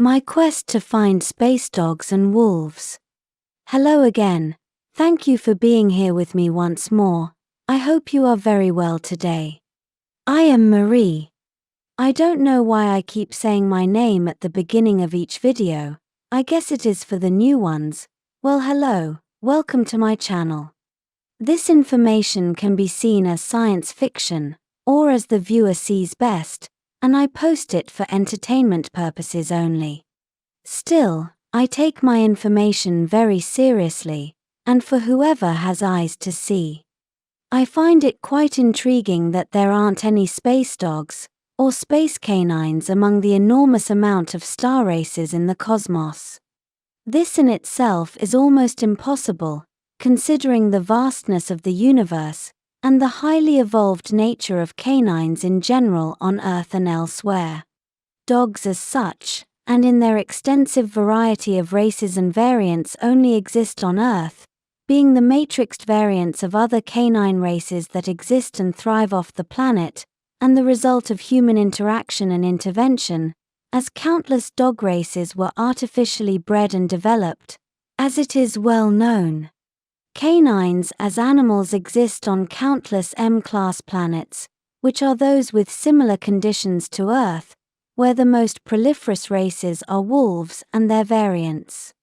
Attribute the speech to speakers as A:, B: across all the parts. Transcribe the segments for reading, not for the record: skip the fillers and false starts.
A: My quest to find space dogs and wolves. Hello again. Thank you for being here with me once more. I hope you are very well today. I am Marie. I don't know why I keep saying my name at the beginning of each video. I guess it is for the new ones. Well, hello, welcome to my channel. This information can be seen as science fiction, or as the viewer sees best, and I post it for entertainment purposes only. Still, I take my information very seriously, and for whoever has eyes to see. I find it quite intriguing that there aren't any space dogs, or space canines among the enormous amount of star races in the cosmos. This in itself is almost impossible, considering the vastness of the universe, and the highly evolved nature of canines in general on Earth and elsewhere. Dogs as such, and in their extensive variety of races and variants, only exist on Earth, being the matrixed variants of other canine races that exist and thrive off the planet, and the result of human interaction and intervention, as countless dog races were artificially bred and developed, as it is well known. Canines as animals exist on countless M-class planets, which are those with similar conditions to Earth, where the most proliferous races are wolves and their variants.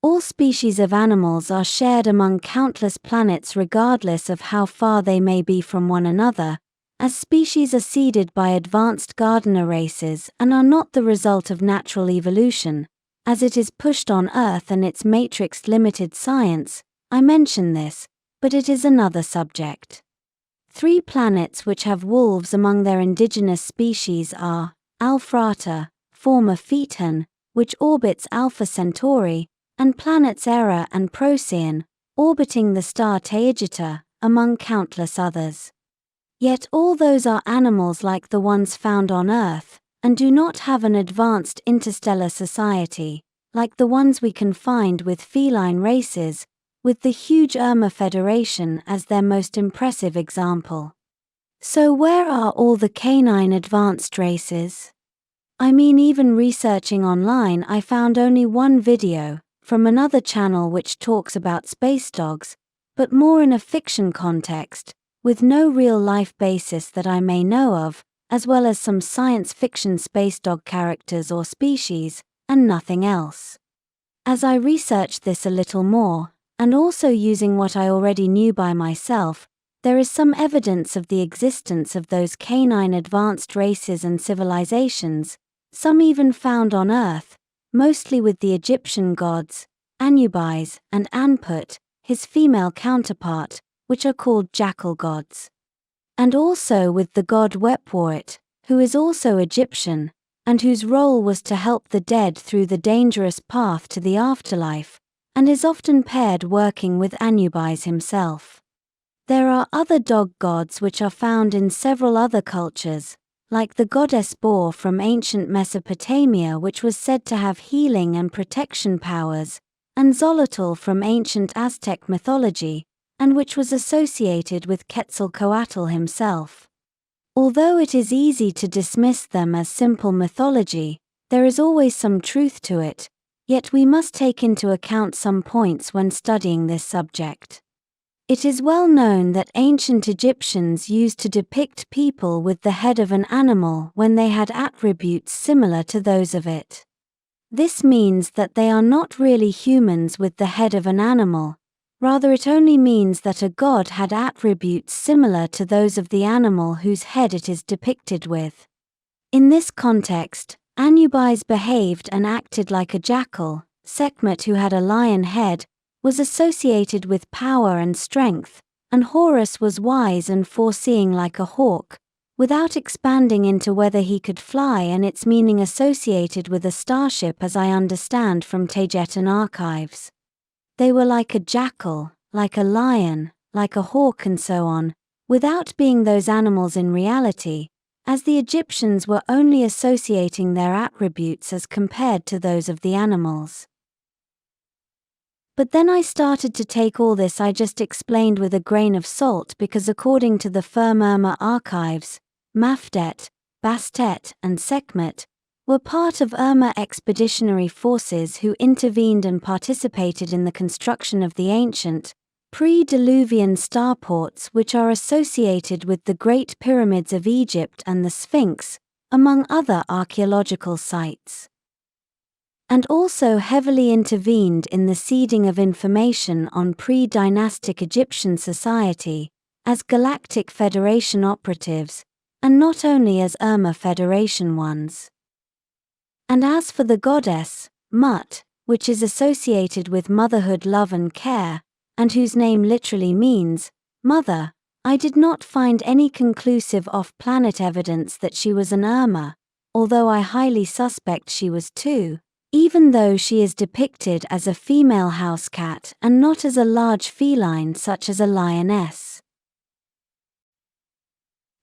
A: All species of animals are shared among countless planets regardless of how far they may be from one another, as species are seeded by advanced gardener races and are not the result of natural evolution, as it is pushed on Earth and its matrixed limited science. I mention this, but it is another subject. 3 planets which have wolves among their indigenous species are Alphrata, former Phaeton, which orbits Alpha Centauri, and planets Era and Procyon, orbiting the star Taygeta, among countless others. Yet all those are animals like the ones found on Earth, and do not have an advanced interstellar society, like the ones we can find with feline races, with the huge Irma Federation as their most impressive example. So where are all the canine advanced races? I mean, even researching online, I found only one video, from another channel which talks about space dogs, but more in a fiction context, with no real-life basis that I may know of, as well as some science fiction space dog characters or species, and nothing else. As I researched this a little more, and also using what I already knew by myself, there is some evidence of the existence of those canine advanced races and civilizations, some even found on Earth, mostly with the Egyptian gods, Anubis and Anput, his female counterpart, which are called jackal gods. And also with the god Wepwort, who is also Egyptian, and whose role was to help the dead through the dangerous path to the afterlife, and is often paired working with Anubis himself. There are other dog gods which are found in several other cultures, like the goddess Bor from ancient Mesopotamia, which was said to have healing and protection powers, and Xolotl from ancient Aztec mythology, and which was associated with Quetzalcoatl himself. Although it is easy to dismiss them as simple mythology, there is always some truth to it, yet we must take into account some points when studying this subject. It is well known that ancient Egyptians used to depict people with the head of an animal when they had attributes similar to those of it. This means that they are not really humans with the head of an animal, rather it only means that a god had attributes similar to those of the animal whose head it is depicted with. In this context, Anubis behaved and acted like a jackal. Sekhmet, who had a lion head, was associated with power and strength, and Horus was wise and foreseeing like a hawk, without expanding into whether he could fly and its meaning associated with a starship as I understand from Taygetan archives. They were like a jackal, like a lion, like a hawk and so on, without being those animals in reality, as the Egyptians were only associating their attributes as compared to those of the animals. But then I started to take all this I just explained with a grain of salt, because according to the Firm Irma archives, Mafdet, Bastet and Sekhmet, were part of Irma expeditionary forces who intervened and participated in the construction of the ancient, pre-Diluvian starports which are associated with the Great Pyramids of Egypt and the Sphinx, among other archaeological sites. And also heavily intervened in the seeding of information on pre-dynastic Egyptian society, as Galactic Federation operatives, and not only as Irma Federation ones. And as for the goddess, Mut, which is associated with motherhood, love and care, and whose name literally means mother, I did not find any conclusive off-planet evidence that she was an Irma, although I highly suspect she was too, even though she is depicted as a female house cat and not as a large feline such as a lioness.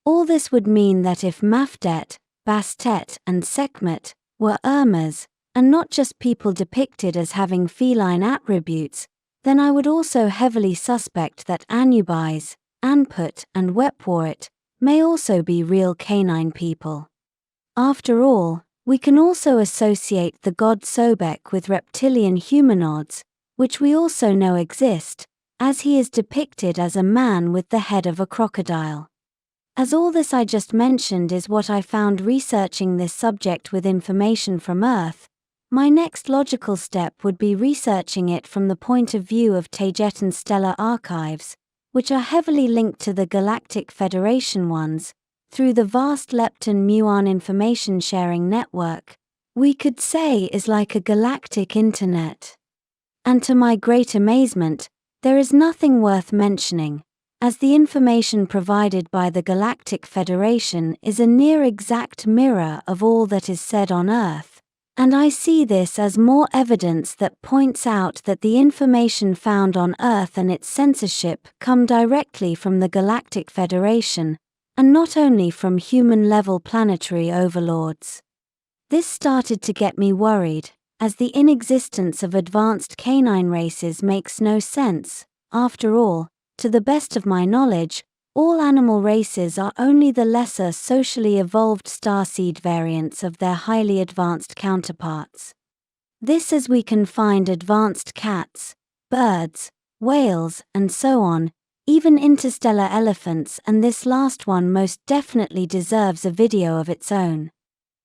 A: All this would mean that if Mafdet, Bastet and Sekhmet were Irmas, and not just people depicted as having feline attributes, then I would also heavily suspect that Anubis, Anput and Wepwarit may also be real canine people. After all, we can also associate the god Sobek with reptilian humanoids, which we also know exist, as he is depicted as a man with the head of a crocodile. As all this I just mentioned is what I found researching this subject with information from Earth, my next logical step would be researching it from the point of view of Taygetan stellar archives, which are heavily linked to the Galactic Federation ones, through the vast Lepton-Muon information sharing network, we could say is like a galactic internet. And to my great amazement, there is nothing worth mentioning, as the information provided by the Galactic Federation is a near exact mirror of all that is said on Earth, and I see this as more evidence that points out that the information found on Earth and its censorship come directly from the Galactic Federation, and not only from human-level planetary overlords. This started to get me worried, as the inexistence of advanced canine races makes no sense. After all, to the best of my knowledge, all animal races are only the lesser socially evolved starseed variants of their highly advanced counterparts. This as we can find advanced cats, birds, whales, and so on, even interstellar elephants, and this last one most definitely deserves a video of its own.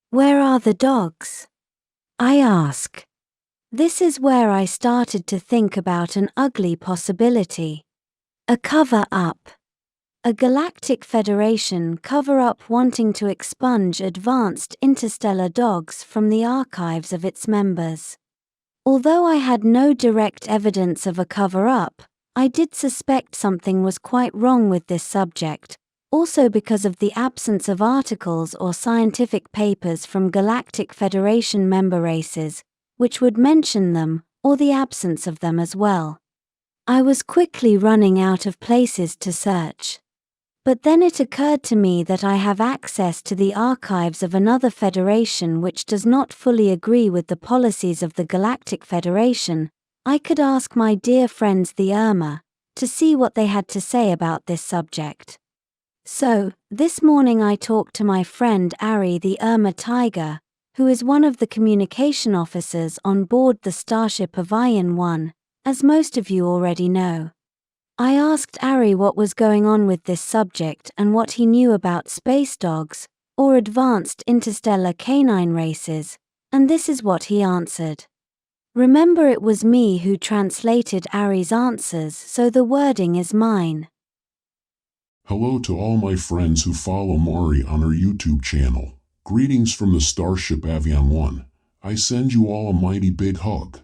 A: Where are the dogs? I ask. This is where I started to think about an ugly possibility. A cover-up. A Galactic Federation cover-up wanting to expunge advanced interstellar dogs from the archives of its members. Although I had no direct evidence of a cover-up, I did suspect something was quite wrong with this subject, also because of the absence of articles or scientific papers from Galactic Federation member races, which would mention them, or the absence of them as well. I was quickly running out of places to search. But then it occurred to me that I have access to the archives of another federation which does not fully agree with the policies of the Galactic Federation. I could ask my dear friends the Irma, to see what they had to say about this subject. So, this morning I talked to my friend Ari the Irma Tiger, who is one of the communication officers on board the starship Avian 1, as most of you already know. I asked Ari what was going on with this subject and what he knew about space dogs, or advanced interstellar canine races, and this is what he answered. Remember, it was me who translated Ari's answers, so the wording is mine.
B: Hello to all my friends who follow Mari on her YouTube channel. Greetings from the Starship Avian 1. I send you all a mighty big hug.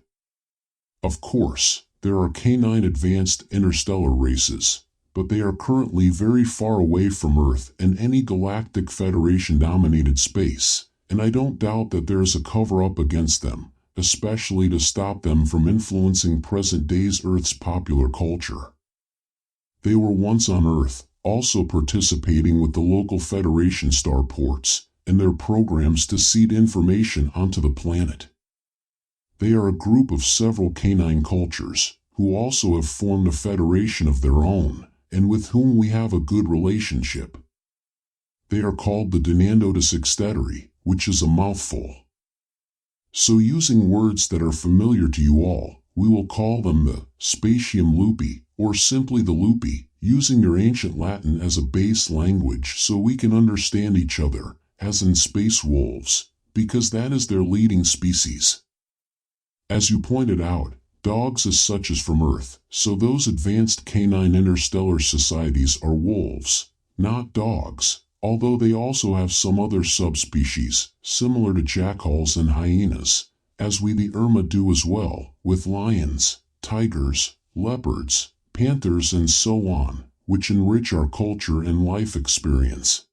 B: Of course, there are canine advanced interstellar races, but they are currently very far away from Earth and any Galactic Federation-dominated space, and I don't doubt that there is a cover-up against them, especially to stop them from influencing present-day's Earth's popular culture. They were once on Earth, also participating with the local Federation starports and their programs to seed information onto the planet. They are a group of several canine cultures, who also have formed a federation of their own, and with whom we have a good relationship. They are called the Denando de Sexteteri, which is a mouthful. So using words that are familiar to you all, we will call them the Spatium Lupi, or simply the Lupi, using your ancient Latin as a base language so we can understand each other, as in space wolves, because that is their leading species. As you pointed out, dogs as such is from Earth, so those advanced canine interstellar societies are wolves, not dogs, although they also have some other subspecies, similar to jackals and hyenas, as we the Irma do as well, with lions, tigers, leopards, panthers and so on, which enrich our culture and life experience.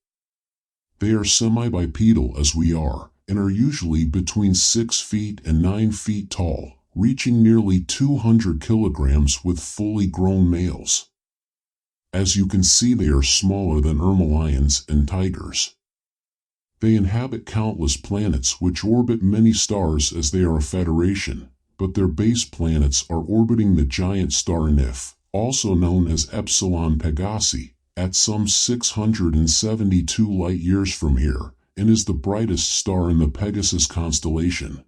B: They are semi-bipedal as we are, and are usually between 6 feet and 9 feet tall, reaching nearly 200 kilograms with fully grown males. As you can see, they are smaller than Irma lions and tigers. They inhabit countless planets which orbit many stars as they are a federation, but their base planets are orbiting the giant star Nif, also known as Epsilon Pegasi, at some 672 light-years from here, and is the brightest star in the Pegasus constellation.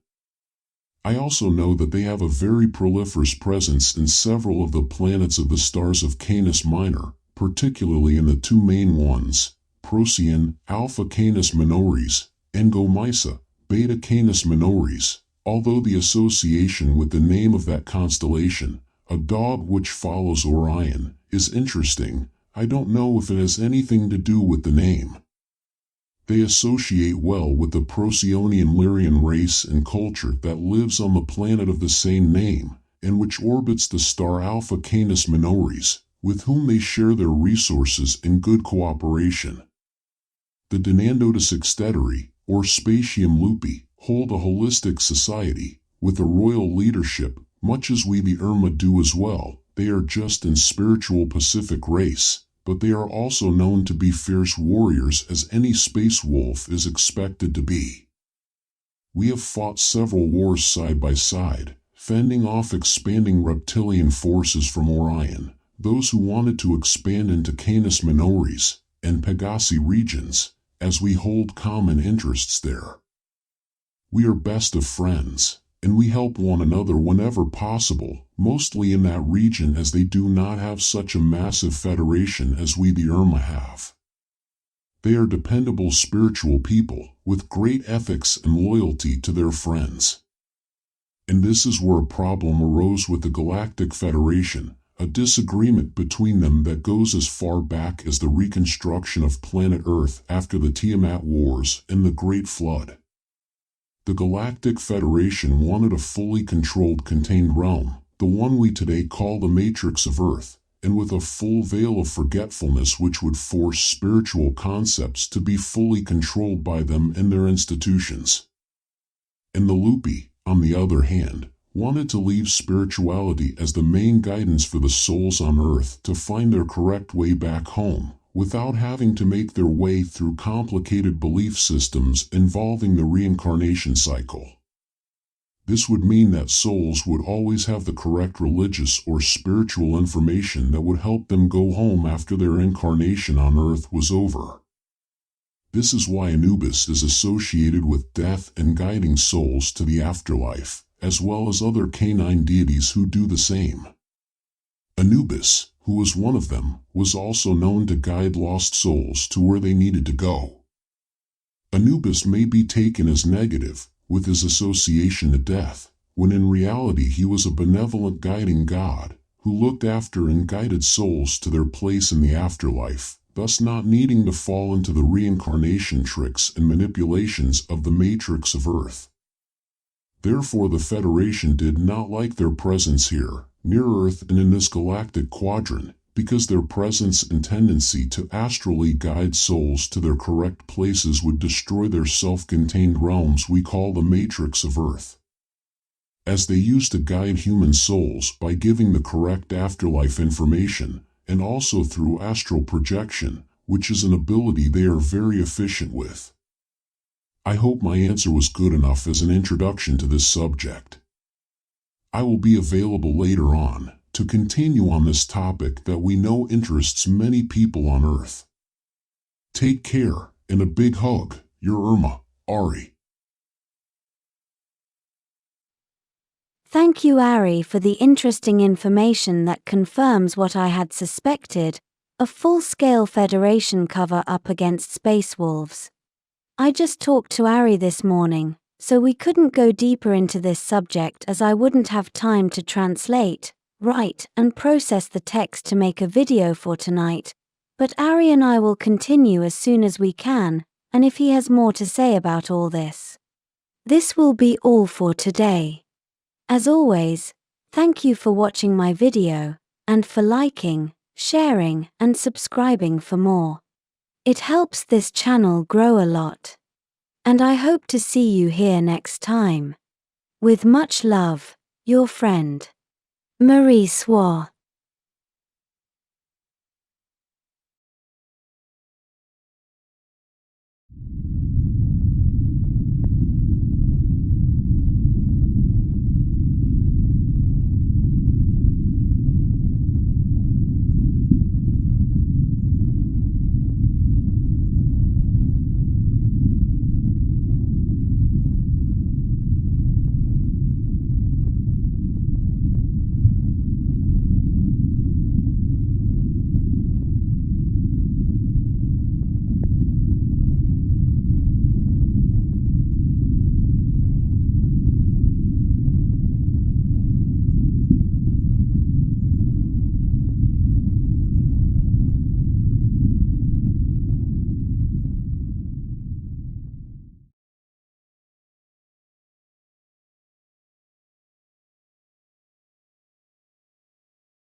B: I also know that they have a very proliferous presence in several of the planets of the stars of Canis Minor, particularly in the two main ones, Procyon, Alpha Canis Minoris, and Gomysa, Beta Canis Minoris, although the association with the name of that constellation, a dog which follows Orion, is interesting. I don't know if it has anything to do with the name. They associate well with the Procyonian Lyrian race and culture that lives on the planet of the same name, and which orbits the star Alpha Canis Minoris, with whom they share their resources in good cooperation. The Deinandotis Extederi, or Spatium Lupi, hold a holistic society, with a royal leadership, much as we the Irma do as well. They are just an spiritual Pacific race, but they are also known to be fierce warriors as any space wolf is expected to be. We have fought several wars side by side, fending off expanding reptilian forces from Orion, those who wanted to expand into Canis Minoris and Pegasi regions, as we hold common interests there. We are best of friends, and we help one another whenever possible, mostly in that region as they do not have such a massive federation as we the Irma have. They are dependable spiritual people, with great ethics and loyalty to their friends. And this is where a problem arose with the Galactic Federation, a disagreement between them that goes as far back as the reconstruction of planet Earth after the Tiamat Wars and the Great Flood. The Galactic Federation wanted a fully controlled contained realm, the one we today call the Matrix of Earth, and with a full veil of forgetfulness which would force spiritual concepts to be fully controlled by them and their institutions. And the Lupi, on the other hand, wanted to leave spirituality as the main guidance for the souls on Earth to find their correct way back home, without having to make their way through complicated belief systems involving the reincarnation cycle. This would mean that souls would always have the correct religious or spiritual information that would help them go home after their incarnation on Earth was over. This is why Anubis is associated with death and guiding souls to the afterlife, as well as other canine deities who do the same. Anubis, who was one of them, was also known to guide lost souls to where they needed to go. Anubis may be taken as negative, with his association to death, when in reality he was a benevolent guiding god, who looked after and guided souls to their place in the afterlife, thus not needing to fall into the reincarnation tricks and manipulations of the Matrix of Earth. Therefore the Federation did not like their presence here, near Earth and in this galactic quadrant, because their presence and tendency to astrally guide souls to their correct places would destroy their self-contained realms we call the Matrix of Earth. As they used to guide human souls by giving the correct afterlife information, and also through astral projection, which is an ability they are very efficient with. I hope my answer was good enough as an introduction to this subject. I will be available later on to continue on this topic that we know interests many people on Earth. Take care, and a big hug, your Irma, Ari.
A: Thank you, Ari, for the interesting information that confirms what I had suspected, a full-scale Federation cover-up against space wolves. I just talked to Ari this morning, so we couldn't go deeper into this subject as I wouldn't have time to translate, write, and process the text to make a video for tonight, but Ari and I will continue as soon as we can, and if he has more to say about all this. This will be all for today. As always, thank you for watching my video, and for liking, sharing, and subscribing for more. It helps this channel grow a lot. And I hope to see you here next time. With much love, your friend, Marie Swaruu.